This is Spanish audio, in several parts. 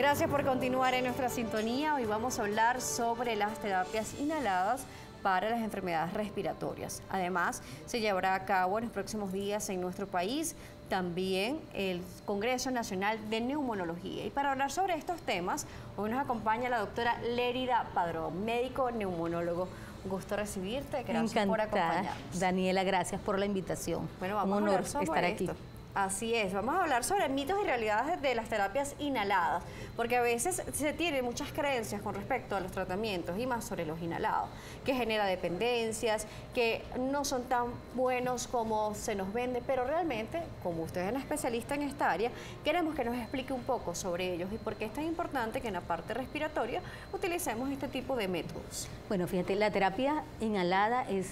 Gracias por continuar en nuestra sintonía. Hoy vamos a hablar sobre las terapias inhaladas para las enfermedades respiratorias. Además, se llevará a cabo en los próximos días en nuestro país también el Congreso Nacional de Neumonología. Y para hablar sobre estos temas, hoy nos acompaña la doctora Lérida Padrón, médico neumonólogo. Un gusto recibirte, gracias por acompañarnos. Daniela, gracias por la invitación. Bueno, vamos a hablar sobre estar aquí. Así es, vamos a hablar sobre mitos y realidades de las terapias inhaladas, porque a veces se tienen muchas creencias con respecto a los tratamientos y más sobre los inhalados, que genera dependencias, que no son tan buenos como se nos vende, pero realmente, como usted es una especialista en esta área, queremos que nos explique un poco sobre ellos y por qué es tan importante que en la parte respiratoria utilicemos este tipo de métodos. Bueno, fíjate, la terapia inhalada es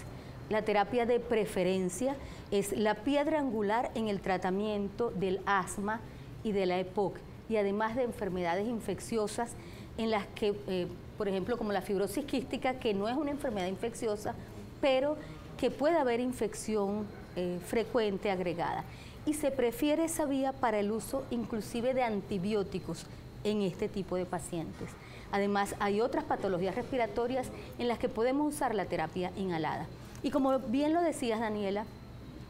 la terapia de preferencia, es la piedra angular en el tratamiento del asma y de la EPOC, y además de enfermedades infecciosas en las que, por ejemplo, como la fibrosis quística, que no es una enfermedad infecciosa, pero que puede haber infección frecuente agregada. Y se prefiere esa vía para el uso inclusive de antibióticos en este tipo de pacientes. Además, hay otras patologías respiratorias en las que podemos usar la terapia inhalada. Y como bien lo decías, Daniela,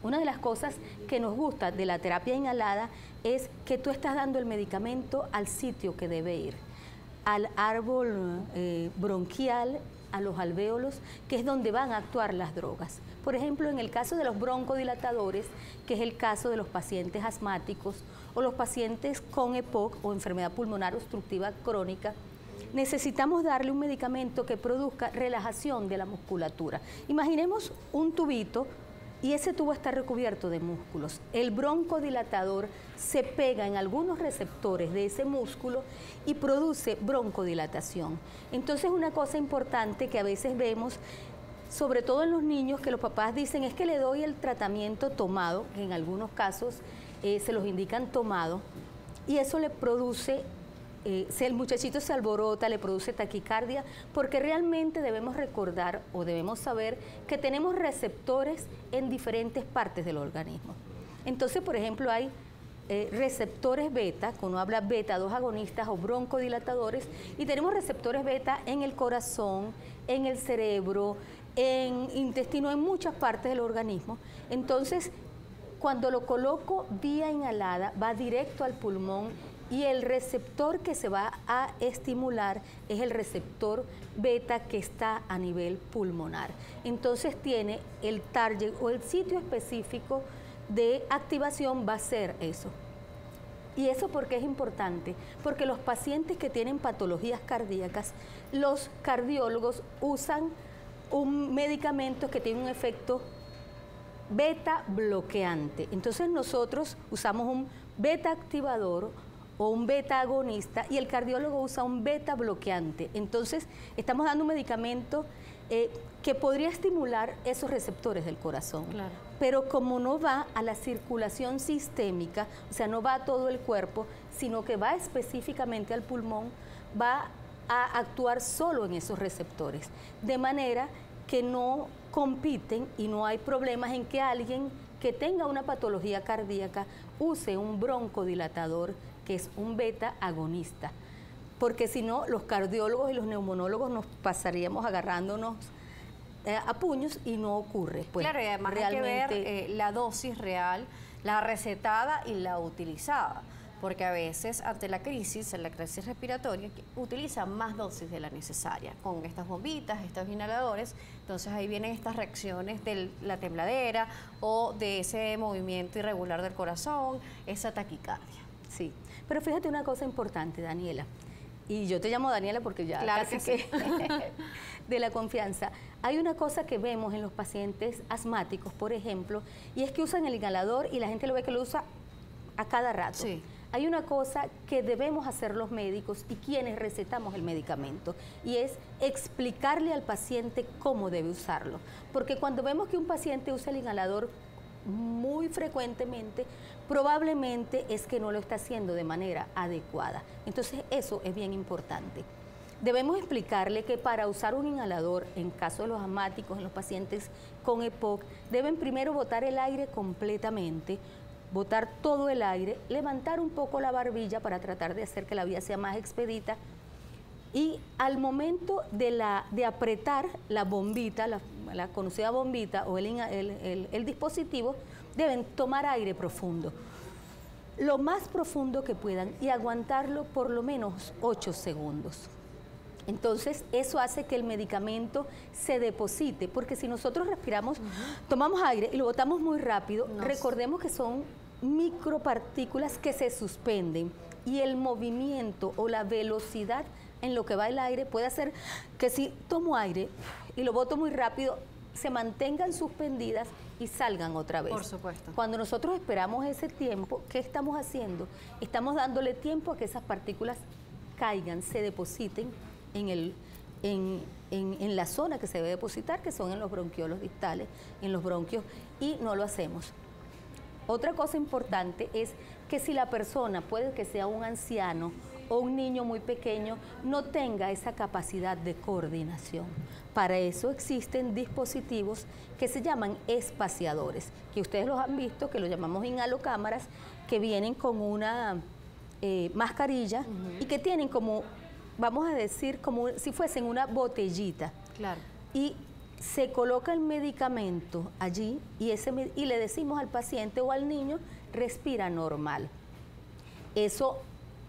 una de las cosas que nos gusta de la terapia inhalada es que tú estás dando el medicamento al sitio que debe ir, al árbol bronquial, a los alvéolos, que es donde van a actuar las drogas. Por ejemplo, en el caso de los broncodilatadores, que es el caso de los pacientes asmáticos o los pacientes con EPOC o enfermedad pulmonar obstructiva crónica, necesitamos darle un medicamento que produzca relajación de la musculatura. Imaginemos un tubito y ese tubo está recubierto de músculos. El broncodilatador se pega en algunos receptores de ese músculo y produce broncodilatación. Entonces, una cosa importante que a veces vemos, sobre todo en los niños, que los papás dicen es que le doy el tratamiento tomado, que en algunos casos se los indican tomado, y eso le produce el muchachito se alborota, le produce taquicardia, porque realmente debemos recordar o debemos saber que tenemos receptores en diferentes partes del organismo. Entonces, por ejemplo, hay receptores beta, cuando habla beta 2 agonistas o broncodilatadores, y tenemos receptores beta en el corazón, en el cerebro, en intestino, en muchas partes del organismo. Entonces, cuando lo coloco vía inhalada, va directo al pulmón y el receptor que se va a estimular es el receptor beta que está a nivel pulmonar. Entonces tiene el target o el sitio específico de activación va a ser eso. ¿Y eso por qué es importante? Porque los pacientes que tienen patologías cardíacas, los cardiólogos usan un medicamento que tiene un efecto beta bloqueante. Entonces nosotros usamos un beta activador o un beta agonista y el cardiólogo usa un beta bloqueante. Entonces estamos dando un medicamento que podría estimular esos receptores del corazón. Claro. Pero como no va a la circulación sistémica, o sea, no va a todo el cuerpo, sino que va específicamente al pulmón, va a actuar solo en esos receptores. De manera que no compiten y no hay problemas en que alguien que tenga una patología cardíaca use un broncodilatador que es un beta agonista, porque si no, los cardiólogos y los neumonólogos nos pasaríamos agarrándonos a puños y no ocurre. Pues, claro, y además realmente hay que ver la dosis real, la recetada y la utilizada, porque a veces ante la crisis respiratoria, utilizan más dosis de la necesaria, con estas bombitas, estos inhaladores. Entonces ahí vienen estas reacciones de la tembladera o de ese movimiento irregular del corazón, esa taquicardia. Sí, pero fíjate una cosa importante, Daniela, y yo te llamo Daniela porque ya claro casi que sí. De la confianza. Hay una cosa que vemos en los pacientes asmáticos, por ejemplo, y es que usan el inhalador y la gente lo ve que lo usa a cada rato. Sí. Hay una cosa que debemos hacer los médicos y quienes recetamos el medicamento, y es explicarle al paciente cómo debe usarlo. Porque cuando vemos que un paciente usa el inhalador muy frecuentemente, probablemente es que no lo está haciendo de manera adecuada. Entonces eso es bien importante. Debemos explicarle que para usar un inhalador, en caso de los asmáticos, en los pacientes con EPOC, deben primero botar el aire completamente, botar todo el aire, levantar un poco la barbilla para tratar de hacer que la vía sea más expedita. Y al momento de apretar la bombita, la conocida bombita o el dispositivo, deben tomar aire profundo, lo más profundo que puedan, y aguantarlo por lo menos 8 segundos. Entonces, eso hace que el medicamento se deposite, porque si nosotros respiramos, tomamos aire y lo botamos muy rápido, recordemos que son micropartículas que se suspenden, y el movimiento o la velocidad en lo que va el aire puede hacer que si tomo aire y lo boto muy rápido, se mantengan suspendidas y salgan otra vez. Por supuesto. Cuando nosotros esperamos ese tiempo, ¿qué estamos haciendo? Estamos dándole tiempo a que esas partículas caigan, se depositen en la zona que se debe depositar, que son en los bronquiolos distales, en los bronquios, y no lo hacemos. Otra cosa importante es que si la persona, puede que sea un anciano o un niño muy pequeño, no tenga esa capacidad de coordinación. Para eso existen dispositivos que se llaman espaciadores, que ustedes los han visto, que los llamamos inhalocámaras, que vienen con una mascarilla y que tienen como, vamos a decir, como si fuesen una botellita. Claro. Y se coloca el medicamento allí y le decimos al paciente o al niño, respira normal. Eso,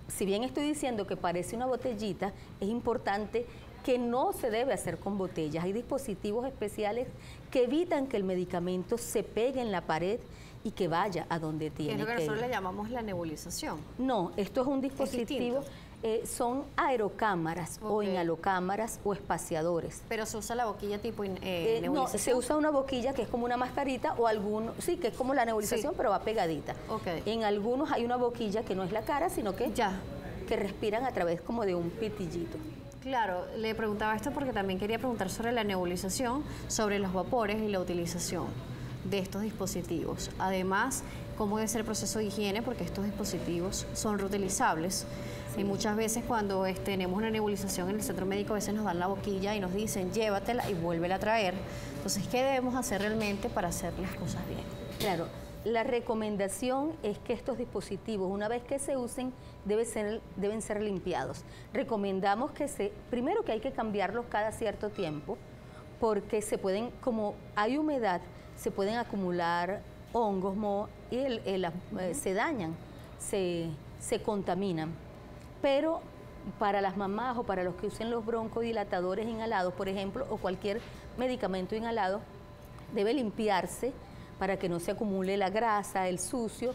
si bien estoy diciendo que parece una botellita, es importante que no se debe hacer con botellas. Hay dispositivos especiales que evitan que el medicamento se pegue en la pared y que vaya a donde tiene que ir. Es lo que nosotros le llamamos la nebulización. No, esto es un dispositivo, son aerocámaras o inhalocámaras o espaciadores. Pero se usa la boquilla tipo nebulización. No, se usa una boquilla que es como una mascarita o sí, que es como la nebulización, pero va pegadita. En algunos hay una boquilla que no es la cara, sino que respiran a través como de un pitillito. Claro, le preguntaba esto porque también quería preguntar sobre la nebulización, sobre los vapores y la utilización de estos dispositivos. Además, cómo debe ser el proceso de higiene, porque estos dispositivos son reutilizables. Y muchas veces cuando tenemos una nebulización en el centro médico, a veces nos dan la boquilla y nos dicen, llévatela y vuélvela a traer. Entonces, ¿qué debemos hacer realmente para hacer las cosas bien? Claro, la recomendación es que estos dispositivos, una vez que se usen, deben ser limpiados. Recomendamos primero que hay que cambiarlos cada cierto tiempo, porque como hay humedad, se pueden acumular hongos y se dañan, se contaminan. Pero para las mamás o para los que usen los broncodilatadores inhalados, por ejemplo, o cualquier medicamento inhalado, debe limpiarse para que no se acumule la grasa, el sucio.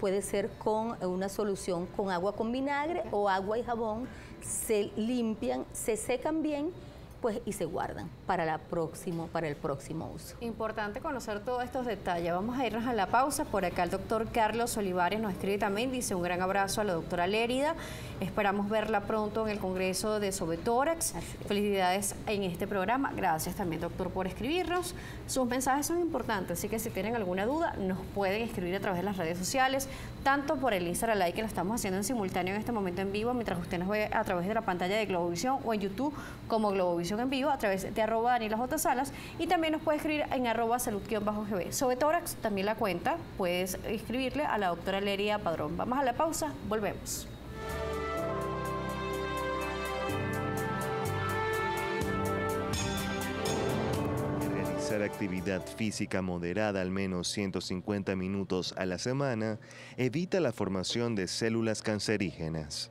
Puede ser con una solución con agua con vinagre o agua y jabón. Se limpian, se secan bien, pues, y se guardan para el próximo uso. Importante conocer todos estos detalles. Vamos a irnos a la pausa. Por acá el doctor Carlos Olivares nos escribe también, dice un gran abrazo a la doctora Lérida. Esperamos verla pronto en el Congreso de Sobetórax. Felicidades en este programa. Gracias también, doctor, por escribirnos. Sus mensajes son importantes, así que si tienen alguna duda, nos pueden escribir a través de las redes sociales, tanto por el Instagram Live, que lo estamos haciendo en simultáneo en este momento en vivo, mientras usted nos ve a través de la pantalla de Globovisión, o en YouTube como Globovisión en vivo, a través de @DanielaJSalas, y también nos puede escribir en @salud_gb. Sobetórax, también la cuenta, puedes escribirle a la doctora Lérida Padrón. Vamos a la pausa, volvemos. Realizar actividad física moderada al menos 150 minutos a la semana evita la formación de células cancerígenas.